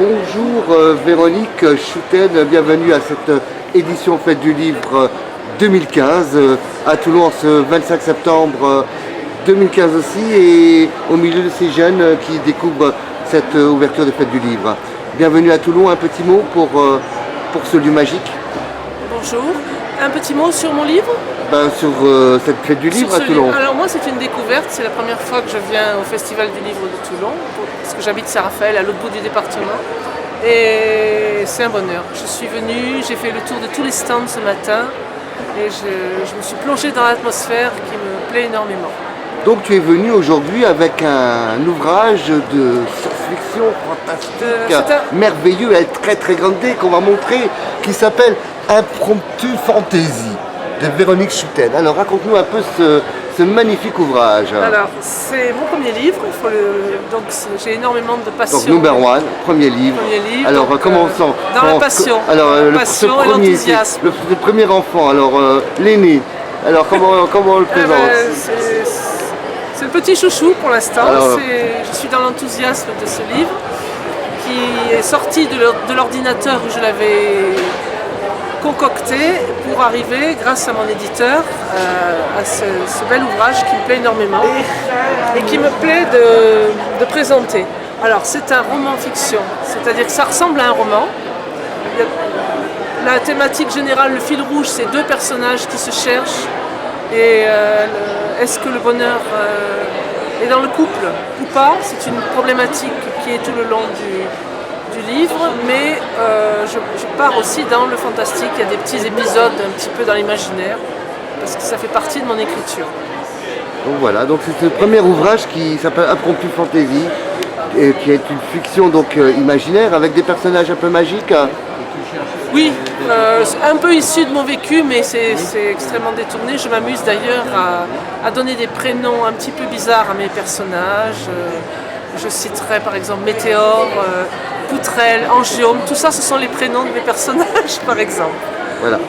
Bonjour Véronique Chouten, bienvenue à cette édition Fête du Livre 2015 à Toulon en ce 25 septembre 2015 aussi, et au milieu de ces jeunes qui découvrent cette ouverture de Fête du Livre. Bienvenue à Toulon, un petit mot pour ce lieu magique. Bonjour, un petit mot sur mon livre. Sur cette Fête du Livre à Toulon. Alors moi c'est une découverte, c'est la première fois que je viens au Festival du Livre de Toulon, parce que j'habite Saint-Raphaël, à l'autre bout du département, et c'est un bonheur. Je suis venue, j'ai fait le tour de tous les stands ce matin, et je me suis plongée dans l'atmosphère qui me plaît énormément. Donc tu es venu aujourd'hui avec un ouvrage de science-fiction fantastique, merveilleux, et très très grandé, qu'on va montrer, qui s'appelle Impromptu Fantasy de Véronique Chouten. Alors raconte-nous un peu ce magnifique ouvrage. Alors c'est mon premier livre, donc j'ai énormément de passion. Donc number one, premier livre. Alors donc, commençons. Dans la passion, la passion et l'enthousiasme. Le premier enfant, alors l'aîné. Alors comment on le présente? C'est le petit chouchou pour l'instant. Je suis dans l'enthousiasme de ce livre qui est sorti de l'ordinateur où je l'avais concocté pour arriver, grâce à mon éditeur, à ce bel ouvrage qui me plaît énormément et qui me plaît de présenter. Alors c'est un roman fiction, c'est-à-dire que ça ressemble à un roman. La thématique générale, le fil rouge, c'est deux personnages qui se cherchent. Et est-ce que le bonheur est dans le couple ou pas? C'est une problématique qui est tout le long du livre, mais je pars aussi dans le fantastique. Il y a des petits épisodes un petit peu dans l'imaginaire, parce que ça fait partie de mon écriture. Donc voilà, donc c'est le premier ouvrage qui s'appelle Impromptu Fantasy, qui est une fiction donc imaginaire avec des personnages un peu magiques. Oui, un peu issu de mon vécu, mais c'est extrêmement détourné. Je m'amuse d'ailleurs à donner des prénoms un petit peu bizarres à mes personnages. Je citerai par exemple Météore, Poutrelle, Angiome, tout ça ce sont les prénoms de mes personnages par exemple. Voilà.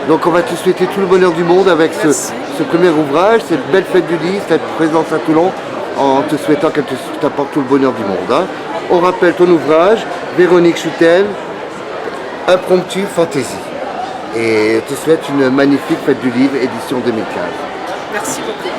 Donc on va te souhaiter tout le bonheur du monde avec ce premier ouvrage, cette belle fête du livre, cette présence à Toulon, en te souhaitant qu'elle t'apporte tout le bonheur du monde. On rappelle ton ouvrage, Véronique Chouten, Impromptu Fantasy. Et je te souhaite une magnifique fête du livre, édition 2015. Merci beaucoup.